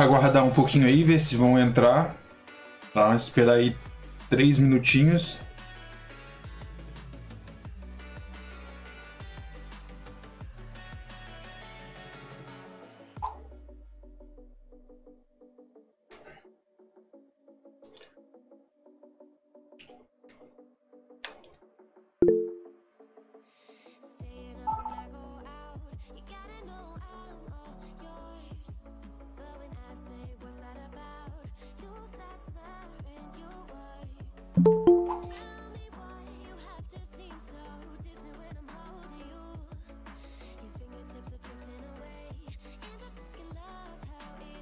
aguardar um pouquinho aí, ver se vão entrar. Tá? Esperar aí 3 minutinhos.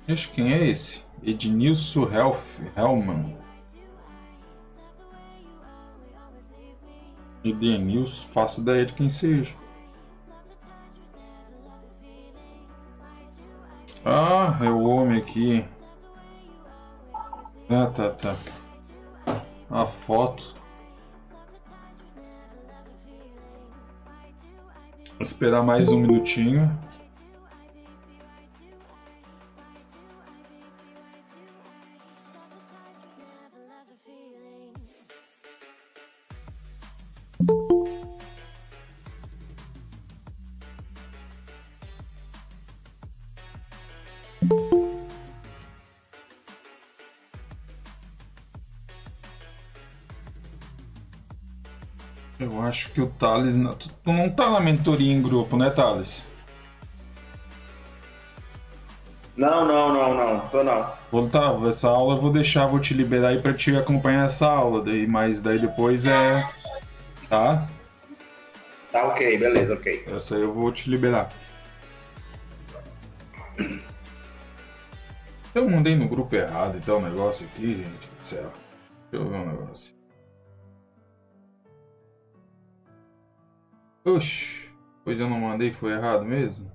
Ixi, quem é esse? Ednilson Hellman. Edenilson, faço ideia de quem seja. Ah, é o homem aqui. Ah, tá. A foto. Vou esperar mais um minutinho. Eu acho que o Thales... Tu não tá na mentoria em grupo, né, Thales? Não, tô não. Tá, essa aula eu vou deixar, vou te liberar aí pra te acompanhar essa aula, mas daí depois é... Tá? Tá ok, beleza, ok. Essa aí eu vou te liberar. Eu mandei no grupo errado então o negócio aqui, gente do céu. Deixa eu ver um negócio. Oxi, pois eu não mandei, foi errado mesmo?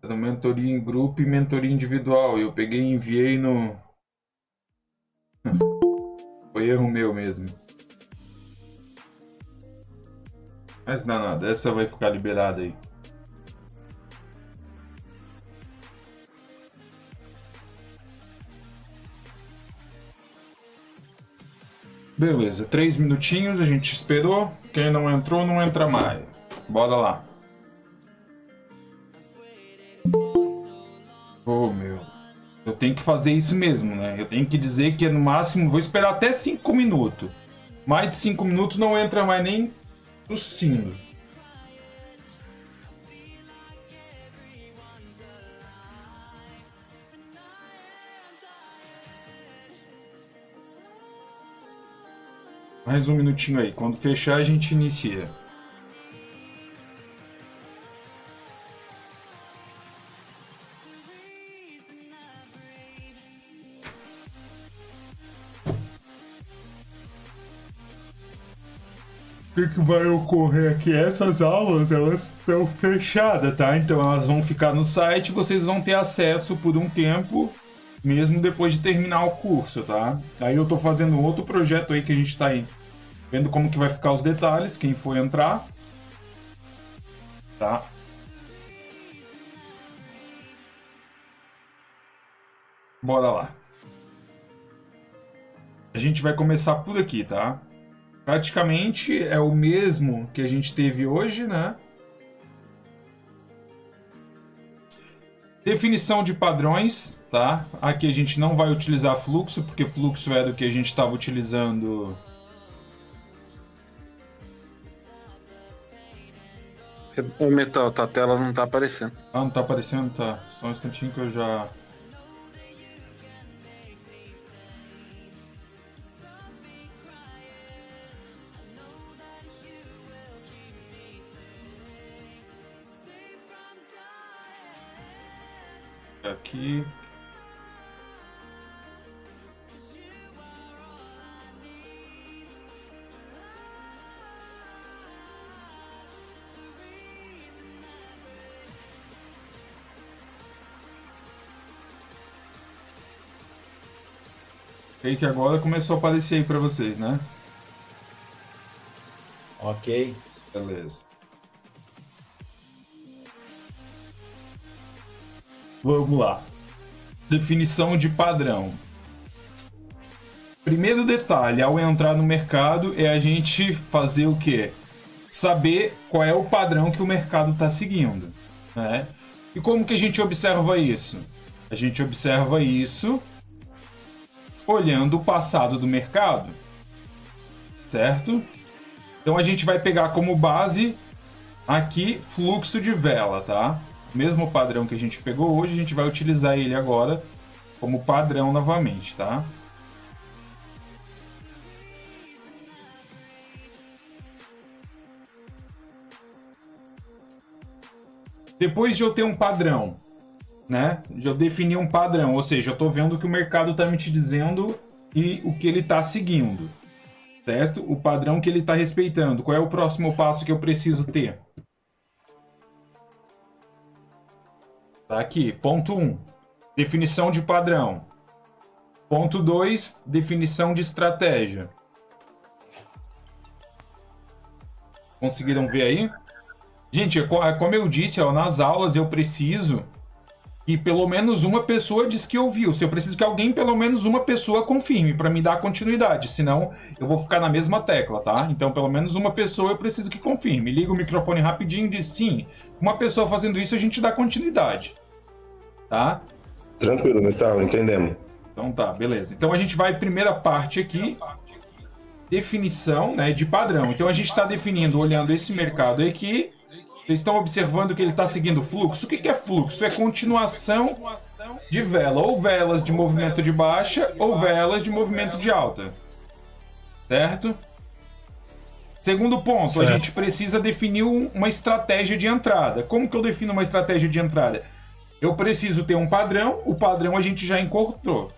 Era mentoria em grupo e mentoria individual. Eu peguei e enviei no... Foi erro meu mesmo. Mas não, nada, essa vai ficar liberada aí. Beleza, 3 minutinhos, a gente esperou. Quem não entrou, não entra mais. Bora lá. Oh, meu. Eu tenho que fazer isso mesmo, né? Eu tenho que dizer que no máximo, vou esperar até 5 minutos. Mais de 5 minutos não entra mais nem tossindo. Mais um minutinho aí. Quando fechar, a gente inicia. O que vai ocorrer aqui? Essas aulas, elas estão fechadas, tá? Então elas vão ficar no site, vocês vão ter acesso por um tempo, mesmo depois de terminar o curso, tá? Aí eu tô fazendo outro projeto aí que a gente tá aí, vendo como que vai ficar os detalhes, quem for entrar, tá? Bora lá. A gente vai começar por aqui, tá? Praticamente é o mesmo que a gente teve hoje, né? Definição de padrões, tá? Aqui a gente não vai utilizar fluxo, porque fluxo é do que a gente estava utilizando. O Metal, tua tela não tá aparecendo. Ah, não tá aparecendo? Tá. Só um instantinho que eu já... Aqui. E que agora começou a aparecer aí pra vocês, né? Ok. Beleza. Vamos lá. Definição de padrão. Primeiro detalhe, ao entrar no mercado, é a gente fazer o quê? Saber qual é o padrão que o mercado está seguindo, né? E como que a gente observa isso? A gente observa isso olhando o passado do mercado, certo? Então a gente vai pegar como base aqui fluxo de vela, tá? O mesmo padrão que a gente pegou hoje, a gente vai utilizar ele agora como padrão novamente, tá? Depois de eu ter um padrão, né? De eu definir um padrão, ou seja, eu estou vendo que o mercado está me dizendo e o que ele está seguindo, certo? O padrão que ele está respeitando. Qual é o próximo passo que eu preciso ter? Tá aqui, ponto 1, definição de padrão. Ponto 2, definição de estratégia. Conseguiram ver aí? Gente, como eu disse, ó, nas aulas eu preciso que pelo menos uma pessoa diz que ouviu. Se eu preciso que alguém, pelo menos uma pessoa, confirme para me dar continuidade. Senão eu vou ficar na mesma tecla, tá? Então, pelo menos uma pessoa eu preciso que confirme. Liga o microfone rapidinho e diz sim. Uma pessoa fazendo isso, a gente dá continuidade. Tá? Tranquilo, Metal, entendemos. Então tá, beleza. Então a gente vai, primeira parte aqui, definição, né, de padrão. Então a gente está definindo, olhando esse mercado aqui. Vocês estão observando que ele está seguindo fluxo? O que é fluxo? É continuação de vela. Ou velas de movimento de baixa, ou velas de movimento de alta. Certo? Segundo ponto, a gente precisa definir uma estratégia de entrada. Como que eu defino uma estratégia de entrada? Eu preciso ter um padrão, o padrão a gente já encontrou.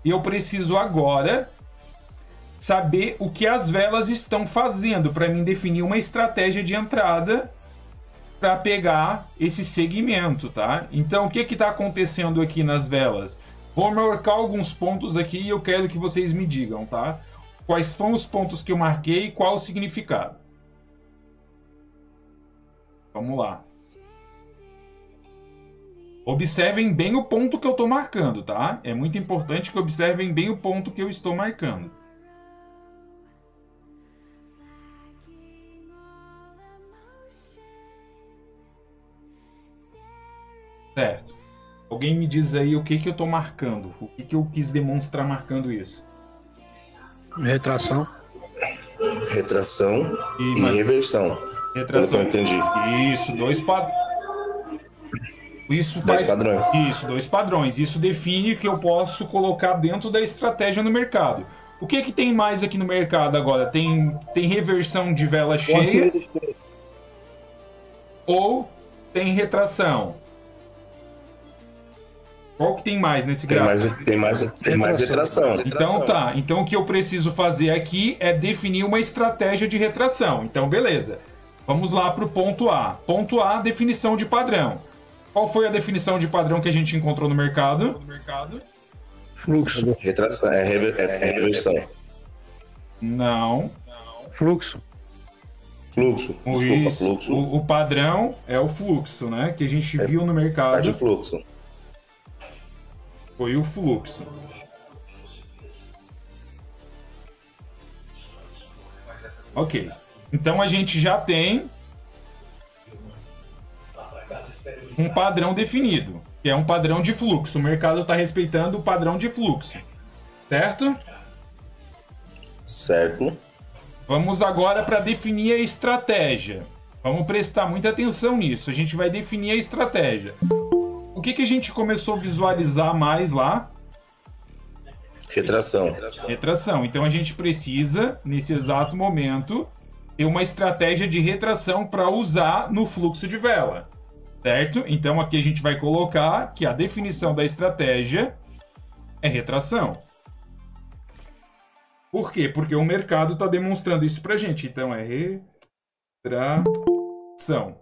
E eu preciso agora saber o que as velas estão fazendo para mim definir uma estratégia de entrada para pegar esse segmento, tá? Então, o que está acontecendo aqui nas velas? Vou marcar alguns pontos aqui e eu quero que vocês me digam, tá? Quais são os pontos que eu marquei e qual o significado. Vamos lá. Observem bem o ponto que eu estou marcando, tá? É muito importante que observem bem o ponto que eu estou marcando. Certo. Alguém me diz aí o que eu estou marcando. O que eu quis demonstrar marcando isso. Retração. Retração e reversão. Retração. Eu entendi. Isso, dois padrões. Isso Dois padrões. Isso, dois padrões. Isso define o que eu posso colocar dentro da estratégia no mercado. O que tem mais aqui no mercado agora? Tem reversão de vela cheia ou tem retração? Qual que tem mais nesse gráfico? Tem mais retração. Então tá. Então o que eu preciso fazer aqui é definir uma estratégia de retração. Então beleza. Vamos lá para o ponto A. Ponto A, definição de padrão. Qual foi a definição de padrão que a gente encontrou no mercado? Fluxo. Retração, reversão. Não. Fluxo. Fluxo. Desculpa, fluxo. O padrão é o fluxo, né? Que a gente viu no mercado. Parte fluxo. Foi o fluxo. Ok. Então a gente já tem um padrão definido, que é um padrão de fluxo. O mercado está respeitando o padrão de fluxo. Certo? Certo. Vamos agora para definir a estratégia. Vamos prestar muita atenção nisso. A gente vai definir a estratégia. O que a gente começou a visualizar mais lá? Retração. Retração. Então a gente precisa, nesse exato momento, ter uma estratégia de retração para usar no fluxo de vela. Certo? Então aqui a gente vai colocar que a definição da estratégia é retração. Por quê? Porque o mercado está demonstrando isso para a gente. Então é retração.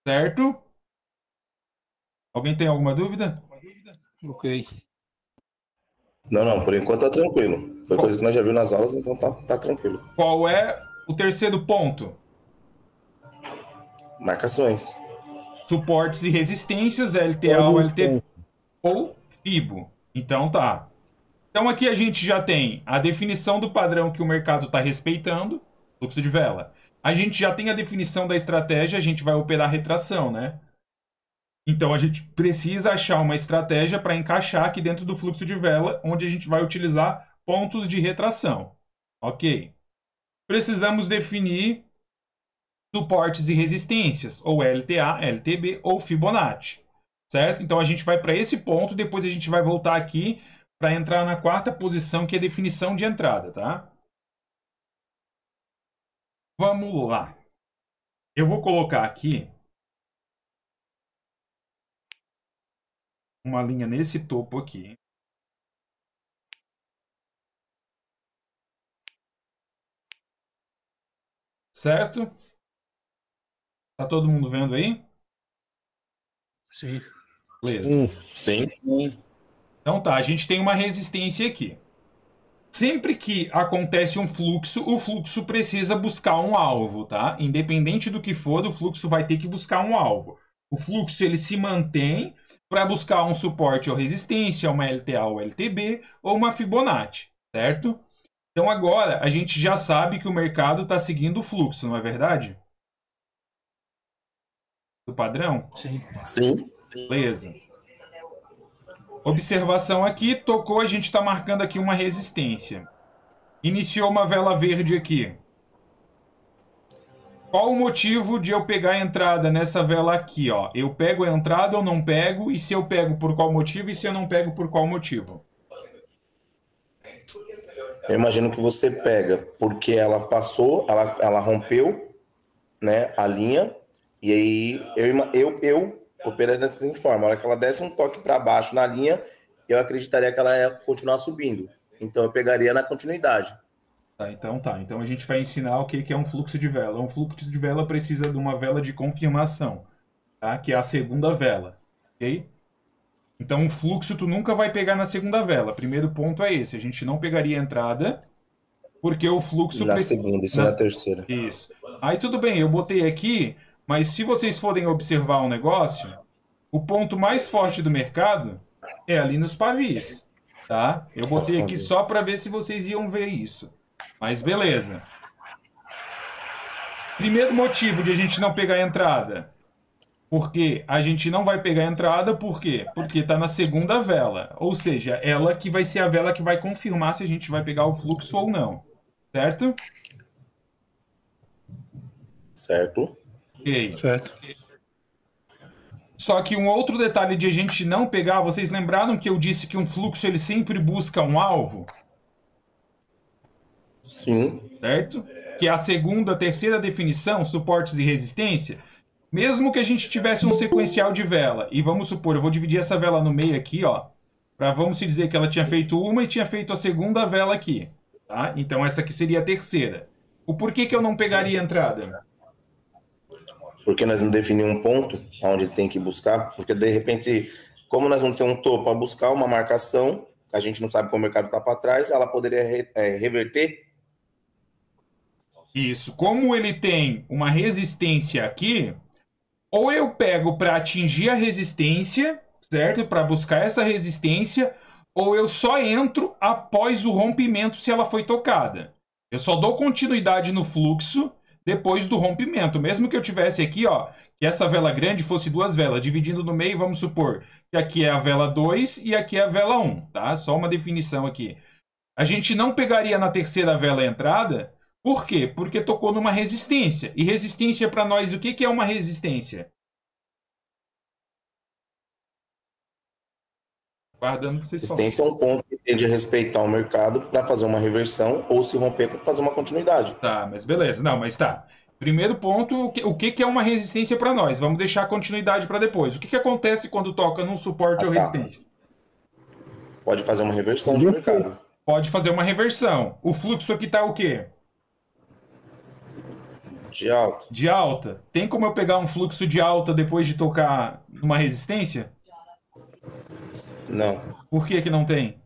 Certo? Alguém tem alguma dúvida? Ok. Não, por enquanto tá tranquilo. Foi coisa que nós já vimos nas aulas, então tá tranquilo. Qual é o terceiro ponto? Marcações. suportes e resistências, LTA ou LTB ou FIBO. Então tá. Então aqui a gente já tem a definição do padrão que o mercado está respeitando, fluxo de vela. A gente já tem a definição da estratégia, a gente vai operar retração, né? Então a gente precisa achar uma estratégia para encaixar aqui dentro do fluxo de vela, onde a gente vai utilizar pontos de retração. Ok. Precisamos definir suportes e resistências, ou LTA, LTB ou Fibonacci, certo? Então a gente vai para esse ponto, depois a gente vai voltar aqui para entrar na quarta posição, que é a definição de entrada, tá? Vamos lá. Eu vou colocar aqui uma linha nesse topo aqui. Certo? Tá todo mundo vendo aí? Sim. Beleza. Sim. Então tá, a gente tem uma resistência aqui. Sempre que acontece um fluxo, o fluxo precisa buscar um alvo, tá? Independente do que for, o fluxo vai ter que buscar um alvo. O fluxo ele se mantém para buscar um suporte ou resistência, uma LTA ou LTB ou uma Fibonacci, certo? Então agora a gente já sabe que o mercado está seguindo o fluxo, não é verdade? Do padrão? Sim. Sim. Beleza. Observação aqui, tocou, a gente está marcando aqui uma resistência. Iniciou uma vela verde aqui. Qual o motivo de eu pegar a entrada nessa vela aqui, ó? Eu pego a entrada ou não pego? E se eu pego, por qual motivo? E se eu não pego, por qual motivo? Eu imagino que você pega porque ela passou, ela rompeu, né, a linha, e aí eu operando dessa forma. A hora que ela desse um toque para baixo na linha, eu acreditaria que ela ia continuar subindo. Então eu pegaria na continuidade. Tá, então tá. Então a gente vai ensinar o que é um fluxo de vela. Um fluxo de vela precisa de uma vela de confirmação, tá? Que é a segunda vela, ok? Então um fluxo tu nunca vai pegar na segunda vela. Primeiro ponto é esse. A gente não pegaria a entrada, porque o fluxo... Na segunda, isso na terceira. Isso. Aí tudo bem, eu botei aqui, mas se vocês forem observar um negócio, o ponto mais forte do mercado é ali nos pavis, tá? Eu botei aqui só para ver se vocês iam ver isso. Mas beleza. Primeiro motivo de a gente não pegar a entrada. Porque a gente não vai pegar a entrada, por quê? Porque está na segunda vela. Ou seja, ela que vai ser a vela que vai confirmar se a gente vai pegar o fluxo ou não. Certo? Certo. Ok. Certo. Só que um outro detalhe de a gente não pegar, vocês lembraram que eu disse que um fluxo ele sempre busca um alvo? Sim. Certo? Que é a segunda, terceira definição, suportes e resistência. Mesmo que a gente tivesse um sequencial de vela, e vamos supor, eu vou dividir essa vela no meio aqui, ó, para vamos se dizer que ela tinha feito uma e tinha feito a segunda vela aqui, tá? Então essa aqui seria a terceira. O porquê que eu não pegaria a entrada? Porque nós não definimos um ponto onde ele tem que buscar, porque de repente, como nós não temos um topo para buscar uma marcação, a gente não sabe como o mercado está para trás, ela poderia reverter. Isso. Como ele tem uma resistência aqui, ou eu pego para atingir a resistência, certo? Para buscar essa resistência, ou eu só entro após o rompimento se ela foi tocada. Eu só dou continuidade no fluxo depois do rompimento. Mesmo que eu tivesse aqui, ó, que essa vela grande fosse duas velas, dividindo no meio, vamos supor que aqui é a vela 2 e aqui é a vela 1, tá? Só uma definição aqui. A gente não pegaria na terceira vela a entrada. Por quê? Porque tocou numa resistência. E resistência para nós, o que é uma resistência? Guardando que vocês falam. Resistência é um ponto que tende a respeitar o mercado para fazer uma reversão ou se romper para fazer uma continuidade. Tá, mas beleza. Não, mas tá. Primeiro ponto, o que é uma resistência para nós? Vamos deixar a continuidade para depois. O que acontece quando toca num suporte ou resistência? Pode fazer uma reversão de mercado. Pode fazer uma reversão. O fluxo aqui tá o quê? De alta. De alta. Tem como eu pegar um fluxo de alta depois de tocar numa resistência? Não. Por que que não tem?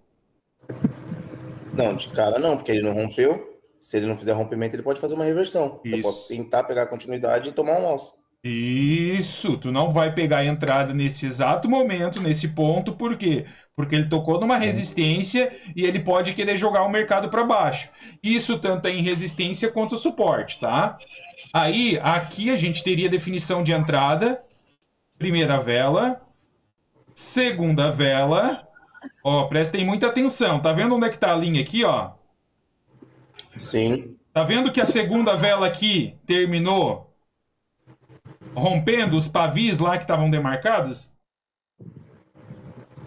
Não, de cara não, porque ele não rompeu. Se ele não fizer rompimento, ele pode fazer uma reversão. Isso. Eu posso tentar pegar a continuidade e tomar um loss. Isso, tu não vai pegar a entrada nesse exato momento, nesse ponto, por quê? Porque ele tocou numa resistência e ele pode querer jogar o mercado para baixo. Isso tanto é em resistência quanto suporte, tá? Aí, aqui a gente teria definição de entrada, primeira vela, segunda vela. Ó, prestem muita atenção. Tá vendo onde é que tá a linha aqui, ó? Sim, Tá vendo que a segunda vela aqui terminou rompendo os pavis lá que estavam demarcados?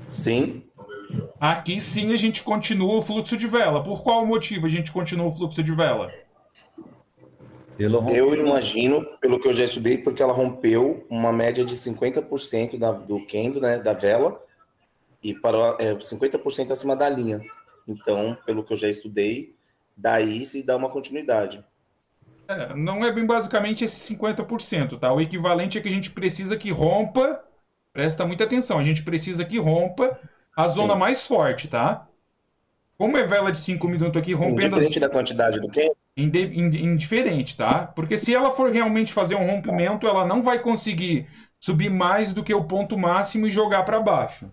sim. Aqui sim a gente continua o fluxo de vela. Por qual motivo a gente continua o fluxo de vela? Eu imagino, pelo que eu já estudei, porque ela rompeu uma média de 50% do candle, né, da vela, e para 50% acima da linha. Então, pelo que eu já estudei, daí se dá uma continuidade. Não é bem basicamente esse 50%, tá? O equivalente é que a gente precisa que rompa, presta muita atenção, a gente precisa que rompa a zona Sim. mais forte, tá? Como é vela de 5 minutos aqui, rompendo Indiferente da quantidade do candle, indiferente, tá? Porque se ela for realmente fazer um rompimento, ela não vai conseguir subir mais do que o ponto máximo e jogar para baixo.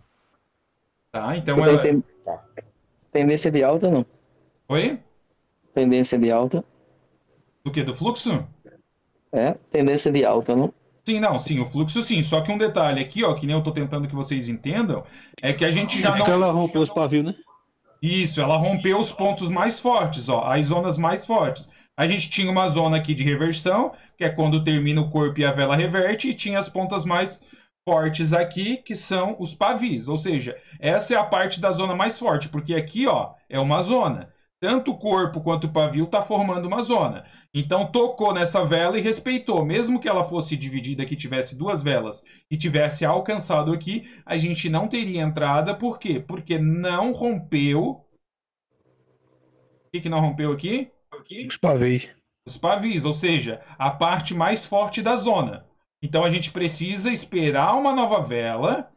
Tá? Então Tu ela... tem tendência de alta ou não? Oi? Tendência de alta. Do que? Do fluxo? É, tendência de alta, não? Sim, não, sim, o fluxo sim. Só que um detalhe aqui, ó, que nem eu tô tentando que vocês entendam, é que a gente já Porque não... ela rompeu os pavios, né? Isso, ela rompeu os pontos mais fortes, ó, as zonas mais fortes. A gente tinha uma zona aqui de reversão, que é quando termina o corpo e a vela reverte, e tinha as pontas mais fortes aqui, que são os pavis. Ou seja, essa é a parte da zona mais forte, porque aqui, ó, é uma zona. Tanto o corpo quanto o pavio está formando uma zona. Então tocou nessa vela e respeitou. Mesmo que ela fosse dividida, que tivesse duas velas e tivesse alcançado aqui, a gente não teria entrada. Por quê? Porque não rompeu. O que não rompeu aqui? Os pavios. Os pavis, ou seja, a parte mais forte da zona. Então a gente precisa esperar uma nova vela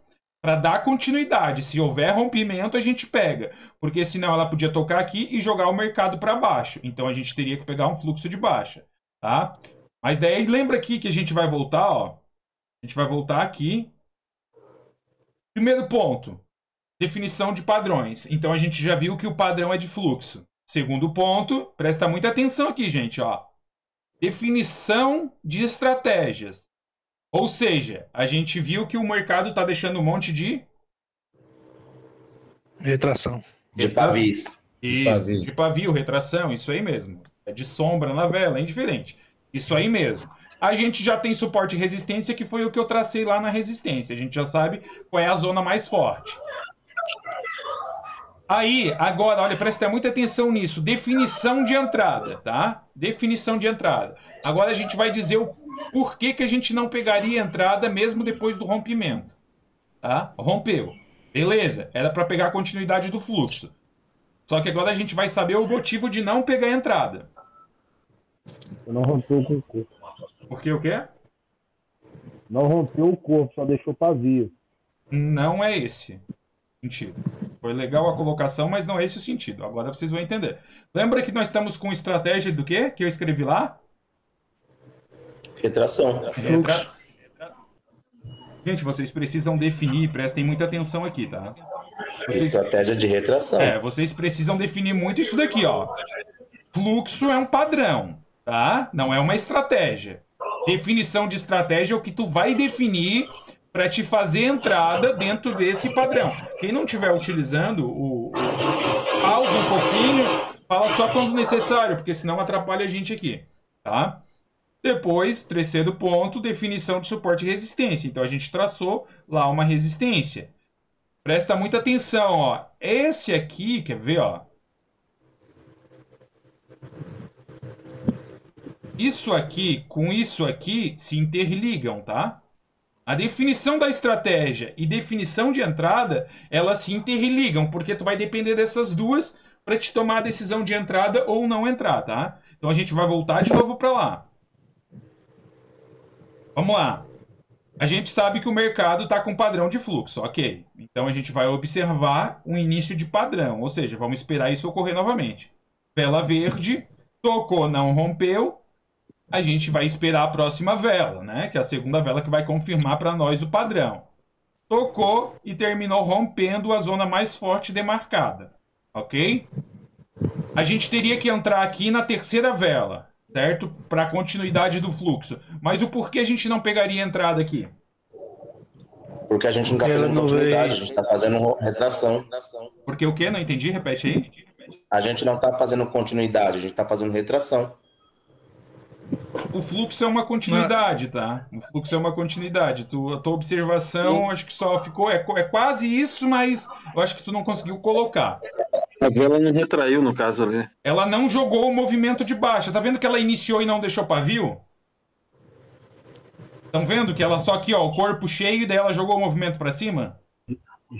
para dar continuidade. Se houver rompimento, a gente pega. Porque senão ela podia tocar aqui e jogar o mercado para baixo. Então a gente teria que pegar um fluxo de baixa. Tá? Mas daí lembra aqui que a gente vai voltar, ó. A gente vai voltar aqui. Primeiro ponto. Definição de padrões. Então a gente já viu que o padrão é de fluxo. Segundo ponto, presta muita atenção aqui, gente, ó. Definição de estratégias. Ou seja, a gente viu que o mercado está deixando um monte de... Retração. de pavis. Isso, de pavio, retração, isso aí mesmo. É de sombra na vela, é indiferente. Isso aí mesmo. A gente já tem suporte e resistência, que foi o que eu tracei lá na resistência. A gente já sabe qual é a zona mais forte. Aí, agora, olha, presta muita atenção nisso. Definição de entrada, tá? Definição de entrada. Agora a gente vai dizer o porquê que a gente não pegaria entrada mesmo depois do rompimento. Tá? Rompeu. Beleza, era para pegar a continuidade do fluxo. Só que agora a gente vai saber o motivo de não pegar entrada. Não rompeu com o corpo. Por que o quê? Não rompeu o corpo, só deixou pavio. Não é esse o sentido. Foi legal a colocação, mas não é esse o sentido. Agora vocês vão entender. Lembra que nós estamos com estratégia do quê? Que eu escrevi lá? Retração. Gente, vocês precisam definir, prestem muita atenção aqui, tá? Vocês... Estratégia de retração. Vocês precisam definir muito isso daqui, ó. Fluxo é um padrão, tá? Não é uma estratégia. Definição de estratégia é o que tu vai definir para te fazer entrada dentro desse padrão. Quem não estiver utilizando pausa um pouquinho, fala só quando necessário, porque senão atrapalha a gente aqui, tá? Depois, terceiro ponto, definição de suporte e resistência. Então a gente traçou lá uma resistência. Presta muita atenção, ó. Esse aqui, quer ver, ó? Isso aqui com isso aqui se interligam, tá? A definição da estratégia e definição de entrada, elas se interligam, porque tu vai depender dessas duas para te tomar a decisão de entrada ou não entrar, tá? Então a gente vai voltar de novo para lá. Vamos lá. A gente sabe que o mercado está com padrão de fluxo, ok. Então a gente vai observar um início de padrão, ou seja, vamos esperar isso ocorrer novamente. Vela verde, tocou, não rompeu. a gente vai esperar a próxima vela, né? Que é a segunda vela que vai confirmar para nós o padrão. Tocou e terminou rompendo a zona mais forte demarcada, ok? A gente teria que entrar aqui na terceira vela, certo? Para a continuidade do fluxo. Mas o porquê a gente não pegaria a entrada aqui? Porque a gente não tá Ela fazendo não continuidade, veio. a gente tá fazendo retração. Porque o quê? Não entendi? Repete aí. A gente não tá fazendo continuidade, a gente tá fazendo retração. O fluxo é uma continuidade, tá? O fluxo é uma continuidade. A tua observação, acho que só ficou... É quase isso, mas eu acho que tu não conseguiu colocar. A vela não retraiu, no caso ali. Ela não jogou o movimento de baixa. Tá vendo que ela iniciou e não deixou pavio? Estão vendo que ela só aqui, ó, o corpo cheio, e daí ela jogou o movimento para cima?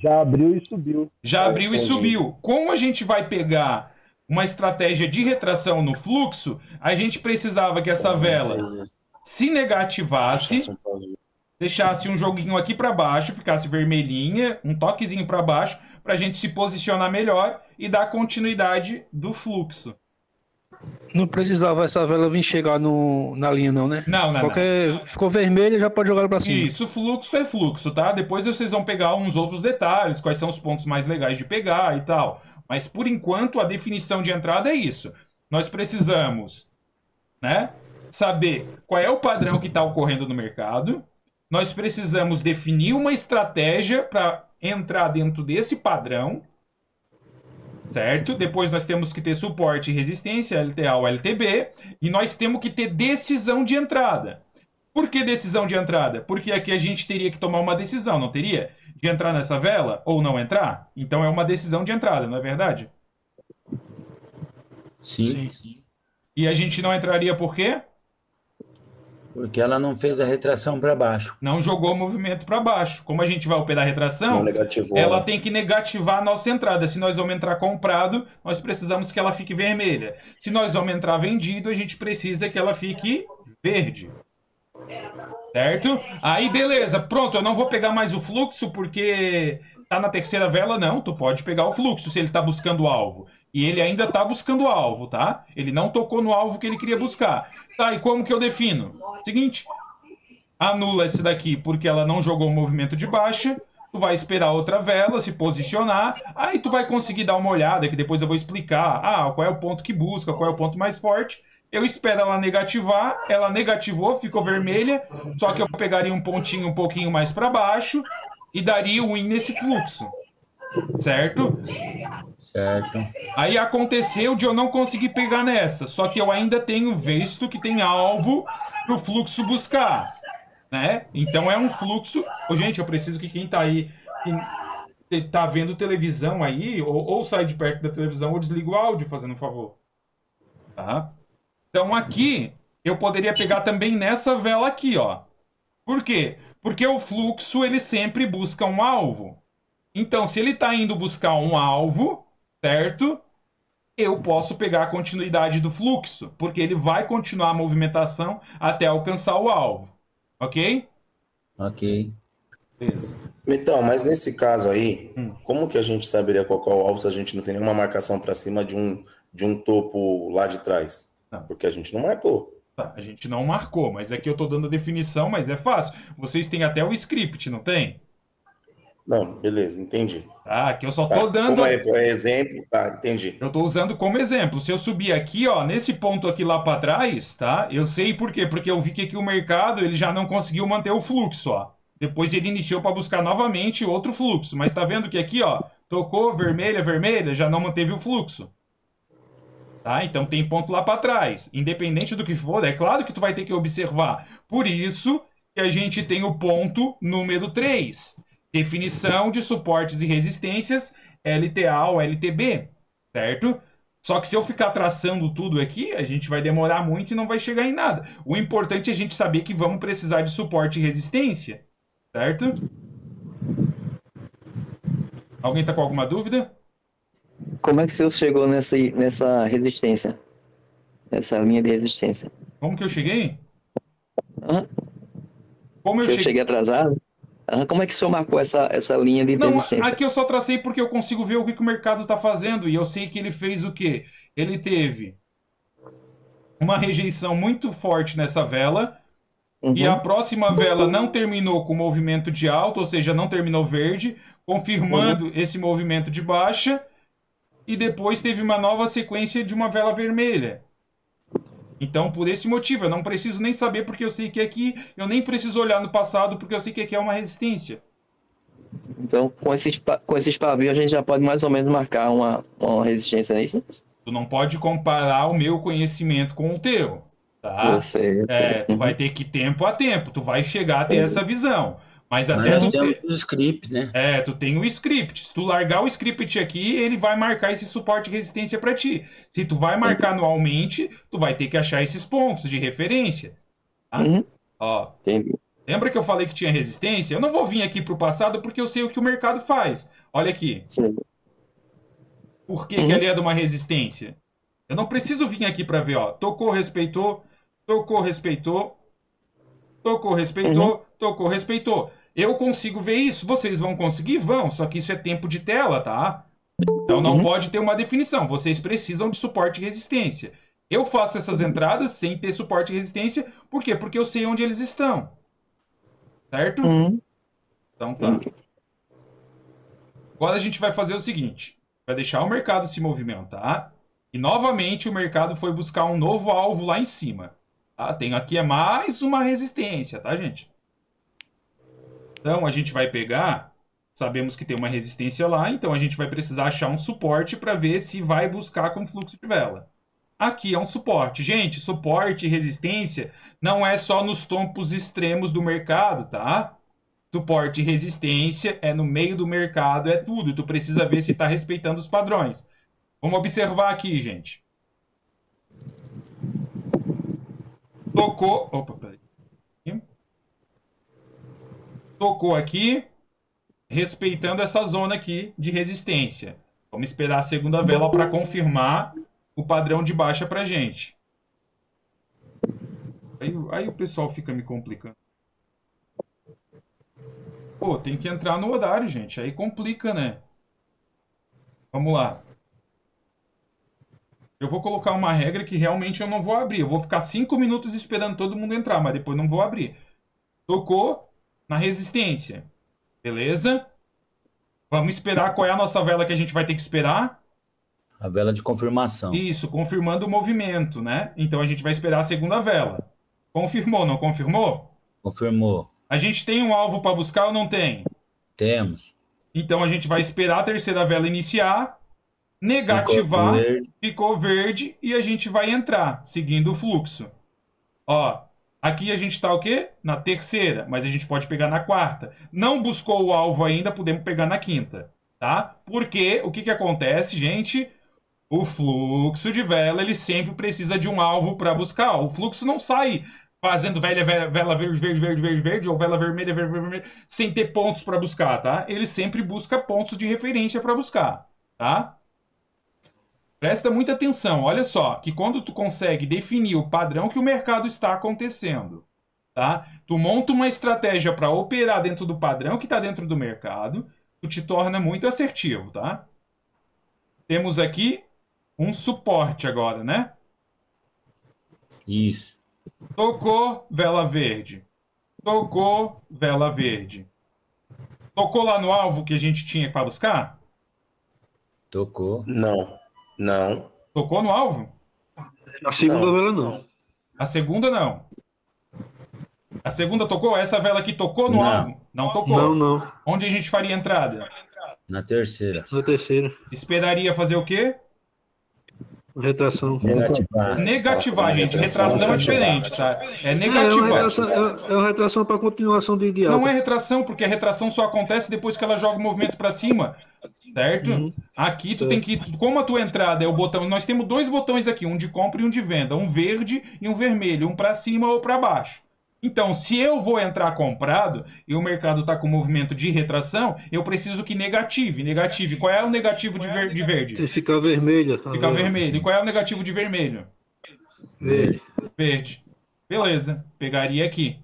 Já abriu e subiu. Já abriu e subiu. Como a gente vai pegar uma estratégia de retração no fluxo, a gente precisava que essa vela se negativasse, deixasse um joguinho aqui para baixo, ficasse vermelhinha, um toquezinho para baixo, para a gente se posicionar melhor e dar continuidade do fluxo. Não precisava essa vela vir chegar na linha, não, né? Não. Ficou vermelha, já pode jogar ela pra cima. Isso, fluxo é fluxo, tá? Depois vocês vão pegar uns outros detalhes, quais são os pontos mais legais de pegar e tal. Mas, por enquanto, a definição de entrada é isso. Nós precisamos, né, saber qual é o padrão que está ocorrendo no mercado. Nós precisamos definir uma estratégia para entrar dentro desse padrão, certo? Depois nós temos que ter suporte e resistência, LTA ou LTB, e nós temos que ter decisão de entrada. Por que decisão de entrada? Porque aqui a gente teria que tomar uma decisão, não teria? De entrar nessa vela ou não entrar? Então é uma decisão de entrada, não é verdade? Sim, E a gente não entraria por quê? porque ela não fez a retração para baixo. Não jogou o movimento para baixo. Como a gente vai operar a Não retração, negativou. ela tem que negativar a nossa entrada. Se nós vamos entrar comprado, nós precisamos que ela fique vermelha. Se nós vamos entrar vendido, a gente precisa que ela fique verde. Certo? Aí, beleza. Pronto, eu não vou pegar mais o fluxo porque tá na terceira vela, não. Tu pode pegar o fluxo se ele tá buscando o alvo. E ele ainda tá buscando o alvo, tá? Ele não tocou no alvo que ele queria buscar. Tá, e como que eu defino? Seguinte, anula esse daqui porque ela não jogou o movimento de baixa. Tu vai esperar outra vela se posicionar. Aí tu vai conseguir dar uma olhada, que depois eu vou explicar. Ah, qual é o ponto que busca, qual é o ponto mais forte. Eu espero ela negativar. Ela negativou, ficou vermelha. Só que eu pegaria um pontinho um pouquinho mais para baixo e daria o win nesse fluxo. Certo? Certo. Aí aconteceu de eu não conseguir pegar nessa. Só que eu ainda tenho visto que tem alvo pro fluxo buscar. Né? Então é um fluxo... Ô, gente, eu preciso que quem tá aí... Quem tá vendo televisão aí, ou sai de perto da televisão ou desliga o áudio, fazendo um favor. Tá? Então aqui, eu poderia pegar também nessa vela aqui, ó. Por quê? Porque o fluxo, ele sempre busca um alvo. Então, se ele tá indo buscar um alvo, certo? Eu posso pegar a continuidade do fluxo, porque ele vai continuar a movimentação até alcançar o alvo. Ok? Ok. Beleza. Então, mas nesse caso aí, como que a gente saberia qual é o alvo se a gente não tem nenhuma marcação para cima de um topo lá de trás? Não. Porque a gente não marcou. Tá, a gente não marcou, mas aqui eu tô dando a definição, mas é fácil. Vocês têm até o script, não tem? Não, beleza, entendi. Tá, aqui eu só Tá, tô dando... como é exemplo, tá, entendi. Eu tô usando como exemplo. Se eu subir aqui, ó, nesse ponto aqui lá para trás, tá? Eu sei por quê. Porque eu vi que aqui o mercado, ele já não conseguiu manter o fluxo, ó. Depois ele iniciou para buscar novamente outro fluxo. Mas tá vendo que aqui, ó, tocou vermelha, vermelha, já não manteve o fluxo. Tá? Então tem ponto lá para trás. Independente do que for, é claro que tu vai ter que observar. Por isso que a gente tem o ponto número 3. Definição de suportes e resistências, LTA ou LTB, certo? Só que se eu ficar traçando tudo aqui, a gente vai demorar muito e não vai chegar em nada. O importante é a gente saber que vamos precisar de suporte e resistência, certo? Alguém está com alguma dúvida? Como é que o senhor chegou nessa resistência? Nessa linha de resistência? Como que eu cheguei? Aham. Como eu Eu cheguei atrasado? Aham. Como é que o senhor marcou essa linha de Não, resistência? aqui eu só tracei porque eu consigo ver o que o mercado está fazendo. E eu sei que ele fez o quê? Ele teve uma rejeição muito forte nessa vela. E a próxima vela não terminou com movimento de alta, ou seja, não terminou verde, confirmando esse movimento de baixa. E depois teve uma nova sequência de uma vela vermelha. Então, por esse motivo, eu não preciso nem saber porque eu sei que aqui, eu nem preciso olhar no passado porque eu sei que aqui é uma resistência. Então, com esses pavios, a gente já pode mais ou menos marcar uma resistência, não é isso? Tu não pode comparar o meu conhecimento com o teu, tá? Eu sei. Tu vai ter que tempo a tempo, tu vai chegar a ter essa visão. Mas até Mas tu temos o script, né? tu tem o script. Se tu largar o script aqui, ele vai marcar esse suporte e resistência para ti. Se tu vai marcar anualmente, tu vai ter que achar esses pontos de referência. Tá? Ó, Entendi. lembra que eu falei que tinha resistência? Eu não vou vir aqui pro passado porque eu sei o que o mercado faz. Olha aqui. Sim. Por que ali é de uma resistência? Eu não preciso vir aqui para ver, ó. Tocou, respeitou, tocou, respeitou, tocou, respeitou, tocou, respeitou. Eu consigo ver isso. Vocês vão conseguir? Vão. Só que isso é tempo de tela, tá? Então não pode ter uma definição. Vocês precisam de suporte e resistência. Eu faço essas entradas sem ter suporte e resistência. Por quê? Porque eu sei onde eles estão. Certo? Então tá. Agora a gente vai fazer o seguinte. Vai deixar o mercado se movimentar. E novamente o mercado foi buscar um novo alvo lá em cima. Tá? Tem aqui mais uma resistência, tá, gente? Então a gente vai pegar, sabemos que tem uma resistência lá, então a gente vai precisar achar um suporte para ver se vai buscar com fluxo de vela. Aqui é um suporte. Gente, suporte e resistência não é só nos tompos extremos do mercado, tá? Suporte e resistência é no meio do mercado, é tudo. Tu precisa ver se está respeitando os padrões. Vamos observar aqui, gente. Tocou... Opa, peraí. Tocou aqui, respeitando essa zona aqui de resistência. Vamos esperar a segunda vela para confirmar o padrão de baixa para gente. Aí o pessoal fica me complicando. Pô, tem que entrar no horário, gente. Aí complica, né? Vamos lá. Eu vou colocar uma regra que realmente eu não vou abrir. Eu vou ficar 5 minutos esperando todo mundo entrar, mas depois não vou abrir. Tocou na resistência. Beleza? Vamos esperar qual é a nossa vela que a gente vai ter que esperar. A vela de confirmação. Isso, confirmando o movimento, né? Então a gente vai esperar a segunda vela. Confirmou, não confirmou? Confirmou. A gente tem um alvo para buscar ou não tem? Temos. Então a gente vai esperar a terceira vela iniciar, negativar, ficou verde e a gente vai entrar, seguindo o fluxo. Ó, aqui a gente está o quê? Na terceira, mas a gente pode pegar na quarta. Não buscou o alvo ainda, podemos pegar na quinta, tá? Porque o que acontece, gente? O fluxo de vela, ele sempre precisa de um alvo para buscar. O fluxo não sai fazendo vela verde, verde, verde, verde, verde, ou vela vermelha, verde, verde, verde, sem ter pontos para buscar, tá? Ele sempre busca pontos de referência para buscar, tá? Presta muita atenção, olha só, que quando tu consegue definir o padrão que o mercado está acontecendo, tá? Tu monta uma estratégia para operar dentro do padrão que está dentro do mercado, tu te torna muito assertivo, tá? Temos aqui um suporte agora, né? Isso. Tocou, vela verde. Tocou, vela verde. Tocou lá no alvo que a gente tinha para buscar? Tocou. Não. Não. Tocou no alvo? A segunda vela não. A segunda não. A segunda tocou? Essa vela aqui tocou no Não. alvo? Não tocou. Não. Onde a gente faria a entrada? Na terceira. Na terceira. Esperaria fazer o quê? Retração. Negativar. Negativar, gente. Retração é diferente, tá? É negativar. É uma retração para continuação de alta. Não é retração, porque a retração só acontece depois que ela joga o movimento para cima, certo? Aqui tu tem que, como a tua entrada é o botão, nós temos 2 botões aqui, um de compra e um de venda, um verde e um vermelho, um para cima ou para baixo. Então, se eu vou entrar comprado e o mercado está com movimento de retração, eu preciso que negative. Negative. Qual é o negativo de verde? Tem que ficar vermelha. Fica vermelho. E qual é o negativo de vermelho? Verde. Verde. Beleza. Pegaria aqui.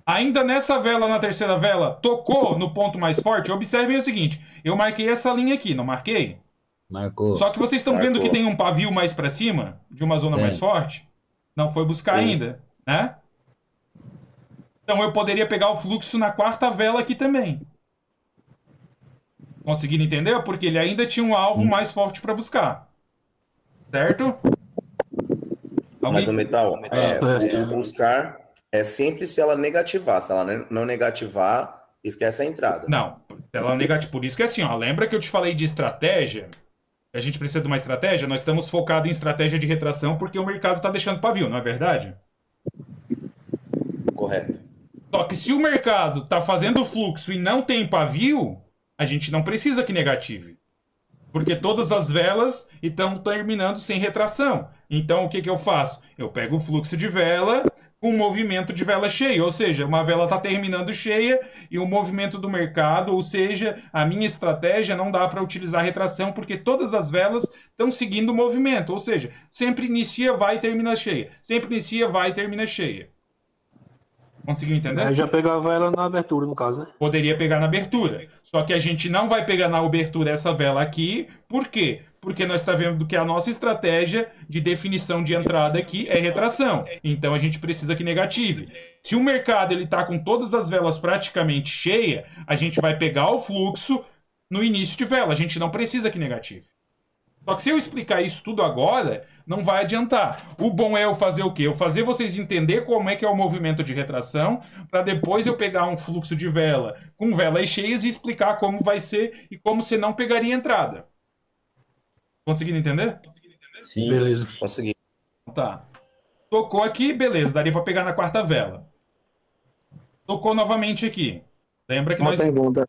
Ainda nessa vela, na terceira vela, tocou no ponto mais forte. Observem o seguinte. Eu marquei essa linha aqui, não marquei? Marcou. Só que vocês estão vendo que tem um pavio mais para cima, de uma zona mais forte? Não foi buscar Sim. ainda, né? Então eu poderia pegar o fluxo na quarta vela aqui também. Conseguiram entender? Porque ele ainda tinha um alvo mais forte para buscar. Certo? Mas o metal, É. o buscar é sempre se ela negativar. Se ela não negativar, esquece a entrada. Não, ela negativa. Por isso que é assim, ó. Lembra que eu te falei de estratégia? A gente precisa de uma estratégia? Nós estamos focados em estratégia de retração porque o mercado está deixando pavio, não é verdade? Correto. Só que se o mercado está fazendo fluxo e não tem pavio, a gente não precisa que negative. Porque todas as velas estão terminando sem retração. Então, o que eu faço? Eu pego o fluxo de vela com o movimento de vela cheia. Ou seja, uma vela está terminando cheia e o movimento do mercado, ou seja, a minha estratégia não dá para utilizar retração porque todas as velas estão seguindo o movimento. Ou seja, sempre inicia, vai e termina cheia. Sempre inicia, vai e termina cheia. Conseguiu entender? Aí já pegava ela na abertura, no caso, né? Poderia pegar na abertura. Só que a gente não vai pegar na abertura essa vela aqui. Por quê? Porque nós estamos vendo que a nossa estratégia de definição de entrada aqui é retração. Então a gente precisa que negative. Se o mercado está com todas as velas praticamente cheias, a gente vai pegar o fluxo no início de vela. A gente não precisa que negative. Só que se eu explicar isso tudo agora, não vai adiantar. O bom é eu fazer o quê? Eu fazer vocês entender como é que é o movimento de retração, para depois eu pegar um fluxo de vela com velas cheias e explicar como vai ser e como você não pegaria entrada. Conseguindo entender? Sim. Beleza. Consegui. Tá. Tocou aqui, beleza, daria para pegar na quarta vela. Tocou novamente aqui. Lembra que Uma nós... pergunta,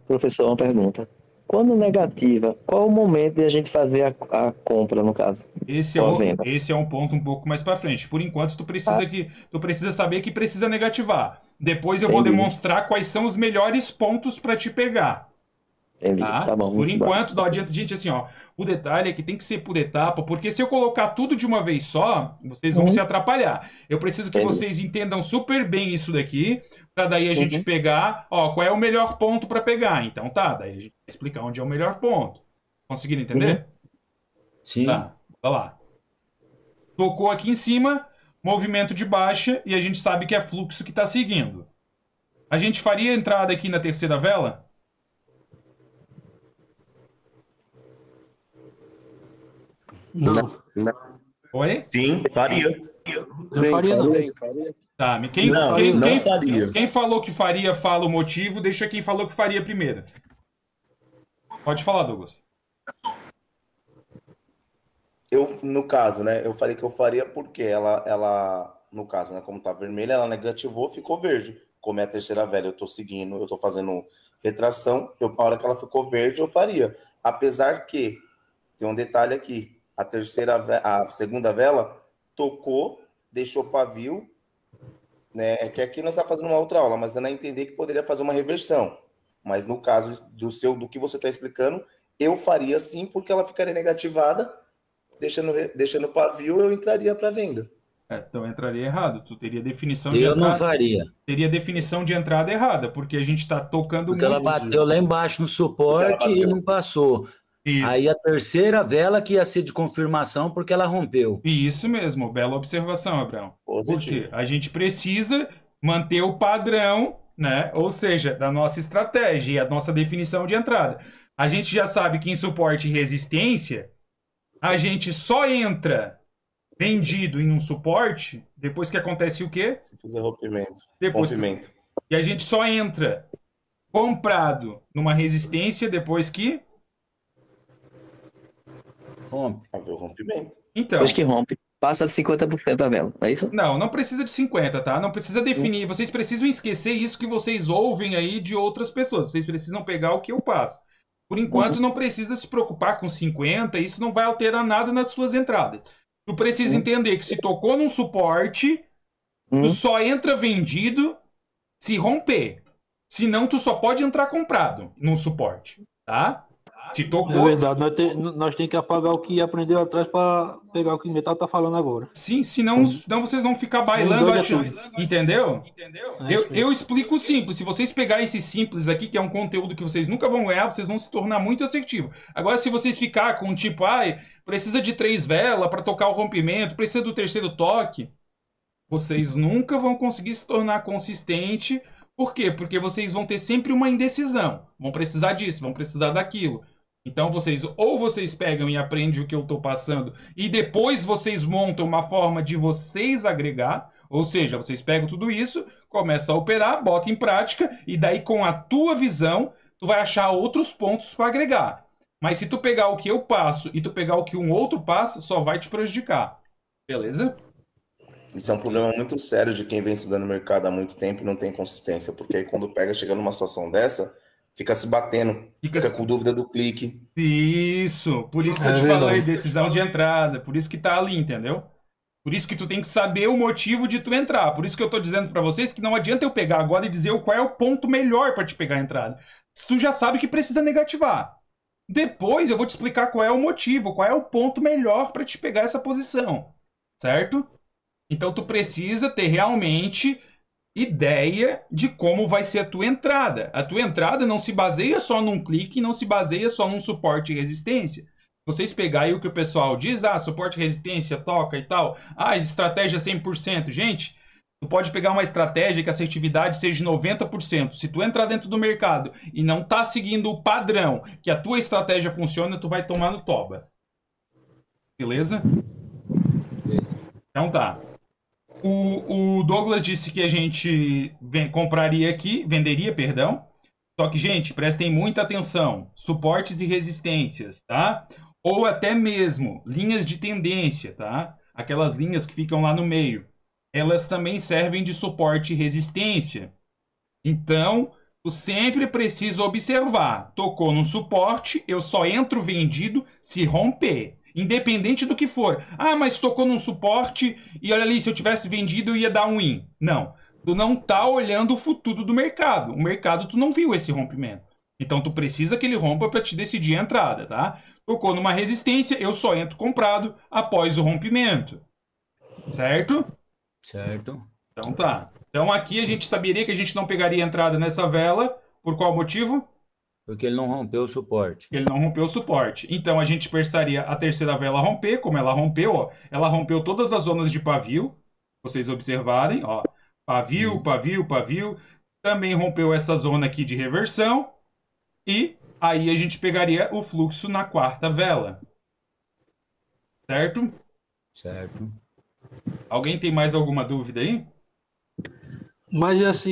professor, uma pergunta. Quando negativa, qual o momento de a gente fazer a compra, no caso? Esse Ou a venda? é um ponto um pouco mais para frente. Por enquanto, tu precisa saber que precisa negativar. Depois eu vou Entendi. demonstrar quais são os melhores pontos para te pegar. Entendi. Tá? Tá bom. Por muito bom. enquanto, não adianta, gente, assim, ó. O detalhe é que tem que ser por etapa, porque se eu colocar tudo de uma vez só, vocês vão se atrapalhar. Eu preciso que Entendi. vocês entendam super bem isso daqui, para daí a gente pegar, ó, qual é o melhor ponto para pegar. Então tá, daí a gente vai explicar onde é o melhor ponto. Conseguiram entender? Sim. Tá, vai lá. Tocou aqui em cima, movimento de baixa, e a gente sabe que é fluxo que está seguindo. A gente faria a entrada aqui na terceira vela? Não. Oi? Sim, faria. Eu faria não. Tá, Não faria. quem falou que faria, fala o motivo, deixa quem falou que faria primeiro. Pode falar, Douglas. Eu, no caso, né, eu falei que eu faria porque ela no caso, né, como tá vermelha, ela negativou, ficou verde. Como é a terceira vela, eu tô seguindo, eu tô fazendo retração, a hora que ela ficou verde, eu faria. Apesar que, tem um detalhe aqui, a segunda vela tocou, deixou pavio, né, é que aqui nós estamos fazendo uma outra aula, mas dando a entender que poderia fazer uma reversão. Mas no caso do que você está explicando, eu faria sim, porque ela ficaria negativada, deixando pavio, eu entraria para venda. Então entraria errado. Tu teria definição de Eu entrada. não faria. Teria definição de entrada errada, porque a gente está tocando Porque ela muito. bateu lá embaixo no suporte e não passou. Isso. Aí a terceira vela que ia ser de confirmação porque ela rompeu. Isso mesmo, bela observação, Abraão. Positivo. Porque a gente precisa manter o padrão, né? Ou seja, da nossa estratégia e a nossa definição de entrada. A gente já sabe que em suporte e resistência, a gente só entra vendido em um suporte depois que acontece o quê? Se fizer rompimento. Rompimento. E a gente só entra comprado numa resistência depois que... Rompe. Haver o rompimento. Então... Depois que rompe, passa de 50% a vela, é isso? Não precisa de 50, tá? Não precisa definir. Vocês precisam esquecer isso que vocês ouvem aí de outras pessoas. Vocês precisam pegar o que eu passo. Por enquanto, não precisa se preocupar com 50. Isso não vai alterar nada nas suas entradas. Tu precisa entender que se tocou num suporte, tu só entra vendido se romper. Senão, tu só pode entrar comprado num suporte, tá? Se É tocou, verdade, nós tem que apagar o que aprendeu atrás para pegar o que o Metal tá falando agora. sim, senão vocês vão ficar bailando doido é achando. tudo. Entendeu? É isso mesmo. Eu explico simples. Se vocês pegarem esse simples aqui, que é um conteúdo que vocês nunca vão ganhar, vocês vão se tornar muito assertivos. Agora, se vocês ficar com tipo, precisa de 3 velas para tocar o rompimento, precisa do terceiro toque, vocês nunca vão conseguir se tornar consistente. Por quê? Porque vocês vão ter sempre uma indecisão. Vão precisar disso, vão precisar daquilo. Então vocês pegam e aprendem o que eu estou passando e depois vocês montam uma forma de vocês agregar, ou seja, vocês pegam tudo isso, começam a operar, botam em prática e daí com a tua visão tu vai achar outros pontos para agregar. Mas se tu pegar o que eu passo e tu pegar o que um outro passa, só vai te prejudicar. Beleza? Isso é um problema muito sério de quem vem estudando mercado há muito tempo e não tem consistência, porque aí quando chega numa situação dessa, fica se batendo, fica com dúvida do clique. Isso, por isso que eu te falei, decisão de entrada, por isso que tá ali, entendeu? Por isso que tu tem que saber o motivo de tu entrar. Por isso que eu tô dizendo pra vocês que não adianta eu pegar agora e dizer qual é o ponto melhor pra te pegar a entrada. Tu já sabe que precisa negativar. Depois eu vou te explicar qual é o motivo, qual é o ponto melhor pra te pegar essa posição, certo? Então tu precisa ter realmente ideia de como vai ser a tua entrada. A tua entrada não se baseia só num clique, não se baseia só num suporte e resistência. Vocês pegarem o que o pessoal diz, suporte e resistência, toca e tal, estratégia 100%. Gente, tu pode pegar uma estratégia que a assertividade seja 90%. Se tu entrar dentro do mercado e não tá seguindo o padrão que a tua estratégia funciona, tu vai tomar no toba. Beleza? Então tá. O Douglas disse que a gente venderia, perdão. Só que, gente, prestem muita atenção. Suportes e resistências, tá? Ou até mesmo linhas de tendência, tá? Aquelas linhas que ficam lá no meio. Elas também servem de suporte e resistência. Então, tu sempre precisa observar. Tocou no suporte, eu só entro vendido se romper. Independente do que for. Mas tocou num suporte e olha ali, se eu tivesse vendido eu ia dar um win. Não. Tu não tá olhando o futuro do mercado. O mercado tu não viu esse rompimento. Então tu precisa que ele rompa para te decidir a entrada, tá? Tocou numa resistência, eu só entro comprado após o rompimento. Certo? Certo. Então tá. Então aqui a gente saberia que a gente não pegaria entrada nessa vela. Por qual motivo? Porque ele não rompeu o suporte. Ele não rompeu o suporte. Então a gente pensaria a terceira vela romper, como ela rompeu, ela rompeu todas as zonas de pavio. Vocês observarem, pavio, pavio, pavio. Também rompeu essa zona aqui de reversão. E aí a gente pegaria o fluxo na quarta vela. Certo? Certo. Alguém tem mais alguma dúvida aí? Mas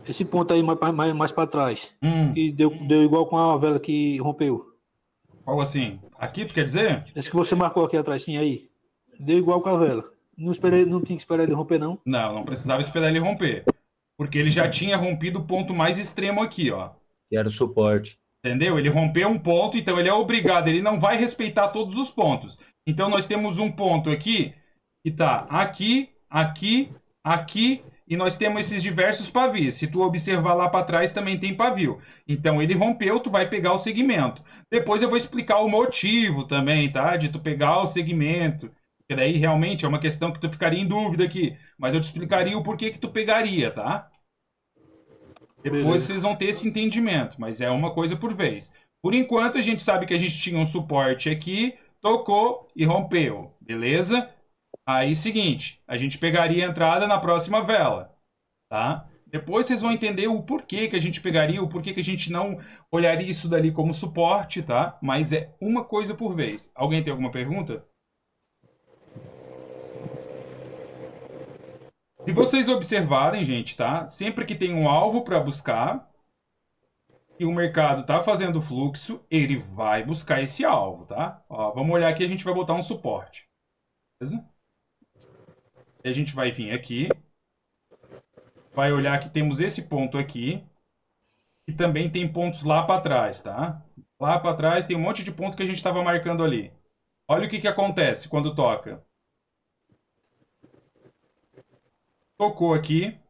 esse ponto aí mais para trás, que deu igual com a vela que rompeu. Qual assim? Aqui tu quer dizer? Esse que você marcou aqui atrás, sim, aí. Deu igual com a vela. Não tinha que esperar ele romper, não? Não precisava esperar ele romper. Porque ele já tinha rompido o ponto mais extremo aqui, ó. Que era o suporte. Entendeu? Ele rompeu um ponto, então ele é obrigado, ele não vai respeitar todos os pontos. Então nós temos um ponto aqui, que tá aqui, aqui, aqui, e nós temos esses diversos pavios. Se tu observar lá para trás, também tem pavio. Então ele rompeu, tu vai pegar o segmento. Depois eu vou explicar o motivo também, tá? De tu pegar o segmento. Porque daí realmente é uma questão que tu ficaria em dúvida aqui. Mas eu te explicaria o porquê que tu pegaria, tá? Depois vocês vão ter esse entendimento, mas é uma coisa por vez. Por enquanto, a gente sabe que a gente tinha um suporte aqui, tocou e rompeu, beleza? Aí, seguinte, a gente pegaria a entrada na próxima vela, tá? Depois vocês vão entender o porquê que a gente pegaria, o porquê que a gente não olharia isso dali como suporte, tá? Mas é uma coisa por vez. Alguém tem alguma pergunta? Se vocês observarem, gente, tá? Sempre que tem um alvo para buscar e o mercado tá fazendo fluxo, ele vai buscar esse alvo, tá? Ó, vamos olhar aqui, a gente vai botar um suporte. Beleza? E a gente vai vir aqui. Vai olhar que temos esse ponto aqui. E também tem pontos lá para trás, tá? Lá para trás tem um monte de ponto que a gente estava marcando ali. Olha o que acontece quando toca. Tocou aqui.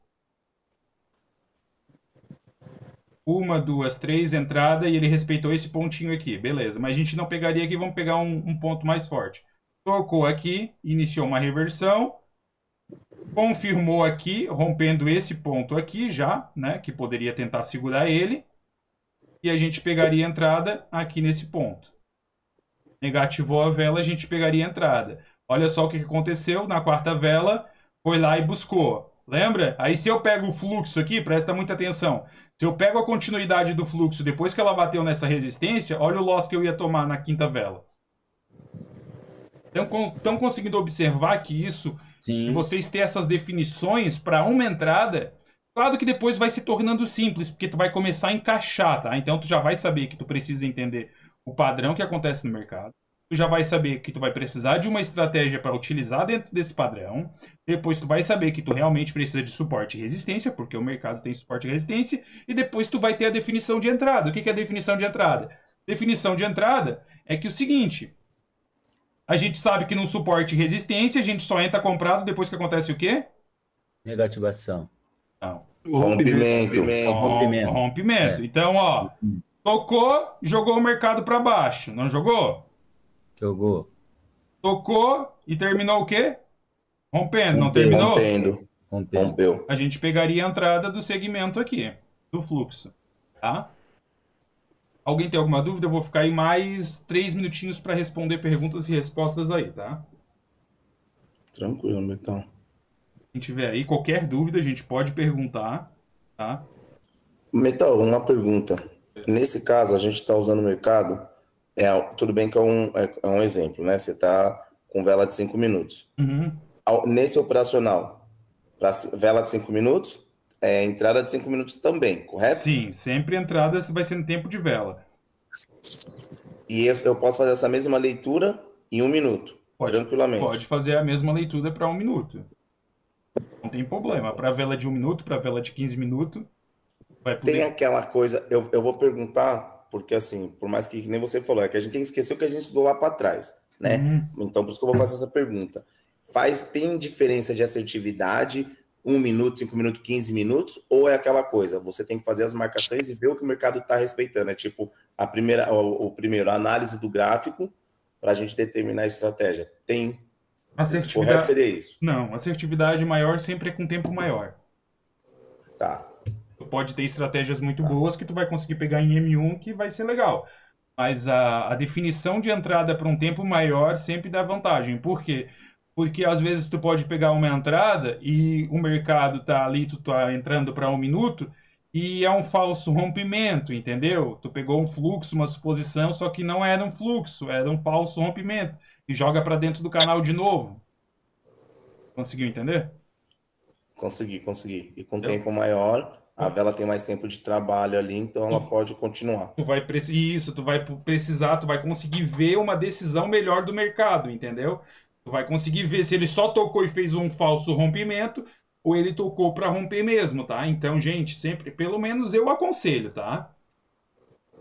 Uma, duas, três, entrada, e ele respeitou esse pontinho aqui. Beleza, mas a gente não pegaria aqui, vamos pegar um ponto mais forte. Tocou aqui, iniciou uma reversão, confirmou aqui, rompendo esse ponto aqui já, né, que poderia tentar segurar ele, e a gente pegaria a entrada aqui nesse ponto. Negativou a vela, a gente pegaria a entrada. Olha só o que aconteceu na quarta vela, foi lá e buscou. Lembra? Aí se eu pego o fluxo aqui, presta muita atenção. Se eu pego a continuidade do fluxo depois que ela bateu nessa resistência, olha o loss que eu ia tomar na quinta vela. Estão conseguindo observar que isso, de vocês ter essas definições para uma entrada, claro que depois vai se tornando simples, porque tu vai começar a encaixar, tá? Então tu já vai saber que tu precisa entender o padrão que acontece no mercado. Tu já vai saber que tu vai precisar de uma estratégia para utilizar dentro desse padrão. Depois tu vai saber que tu realmente precisa de suporte e resistência, porque o mercado tem suporte e resistência. E depois tu vai ter a definição de entrada. O que é a definição de entrada? Definição de entrada é que o seguinte... A gente sabe que no suporte e resistência a gente só entra comprado depois que acontece o quê? Negativação. Não. Rompimento. Rompimento. Então, ó, tocou, jogou o mercado para baixo. Não jogou? Jogou. Tocou e terminou o quê? Rompendo. Não terminou? Rompeu. A gente pegaria a entrada do segmento aqui, do fluxo. Tá? Alguém tem alguma dúvida? Eu vou ficar aí mais 3 minutinhos para responder perguntas e respostas aí, tá? Tranquilo, então. Quem tiver aí qualquer dúvida, a gente pode perguntar, tá? Metal, uma pergunta. Nesse caso, a gente está usando o mercado, tudo bem que é um exemplo, né? Você está com vela de 5 minutos. Uhum. Nesse operacional, para vela de 5 minutos, entrada de 5 minutos também, correto? Sim, sempre entrada vai ser no tempo de vela. E eu posso fazer essa mesma leitura em 1 minuto, tranquilamente. Pode fazer a mesma leitura para 1 minuto. Não tem problema. Para vela de 1 minuto, para vela de 15 minutos, vai poder... Tem aquela coisa, eu vou perguntar, porque assim, por mais que nem você falou, é que a gente tem que esquecer o que a gente estudou lá para trás, né? Então, por isso que eu vou fazer essa pergunta. Tem diferença de assertividade 1 minuto, 5 minutos, 15 minutos, ou é aquela coisa, você tem que fazer as marcações e ver o que o mercado está respeitando, é tipo a primeiro, a análise do gráfico para a gente determinar a estratégia. Correto seria isso? Não, assertividade maior sempre é com tempo maior. Tá. Tu pode ter estratégias muito boas que tu vai conseguir pegar em M1 que vai ser legal, mas a definição de entrada para um tempo maior sempre dá vantagem. Por quê? Porque às vezes tu pode pegar uma entrada e o mercado tá ali, tu tá entrando para 1 minuto e é um falso rompimento, entendeu? Tu pegou um fluxo, uma suposição, só que não era um fluxo, era um falso rompimento e joga para dentro do canal de novo. Conseguiu entender? Consegui. E com tempo maior, a vela tem mais tempo de trabalho ali, então ela pode continuar. Tu vai precisar, tu vai conseguir ver uma decisão melhor do mercado, entendeu? Tu vai conseguir ver se ele só tocou e fez um falso rompimento ou ele tocou para romper mesmo, tá? Então, gente, sempre, pelo menos eu aconselho, tá?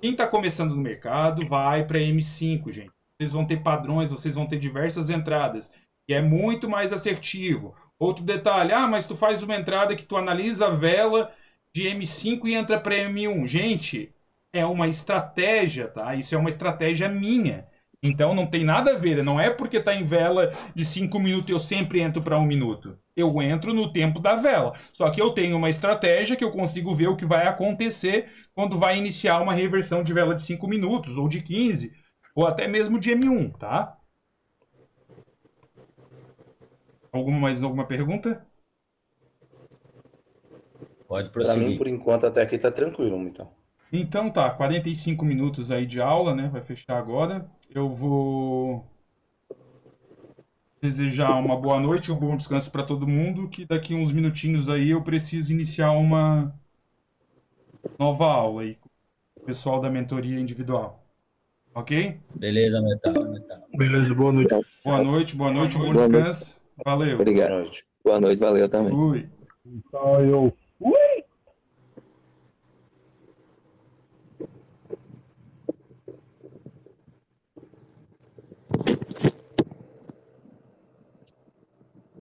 Quem tá começando no mercado, vai para M5, gente. Vocês vão ter padrões, vocês vão ter diversas entradas. E é muito mais assertivo. Outro detalhe, mas tu faz uma entrada que tu analisa a vela de M5 e entra para M1. Gente, é uma estratégia, tá? Isso é uma estratégia minha. Então não tem nada a ver, não é porque tá em vela de 5 minutos eu sempre entro para 1 minuto. Eu entro no tempo da vela. Só que eu tenho uma estratégia que eu consigo ver o que vai acontecer quando vai iniciar uma reversão de vela de 5 minutos, ou de 15, ou até mesmo de M1, tá? Mais alguma pergunta? Pode prosseguir. Para mim, por enquanto, até aqui tá tranquilo, então. Então tá, 45 minutos aí de aula, né? Vai fechar agora. Eu vou desejar uma boa noite, um bom descanso para todo mundo, que daqui uns minutinhos aí eu preciso iniciar uma nova aula aí com o pessoal da mentoria individual. Ok? Beleza, Metal. Beleza, boa noite. Boa noite, bom descanso. Valeu. Obrigado. Boa noite, valeu também. Fui. Então eu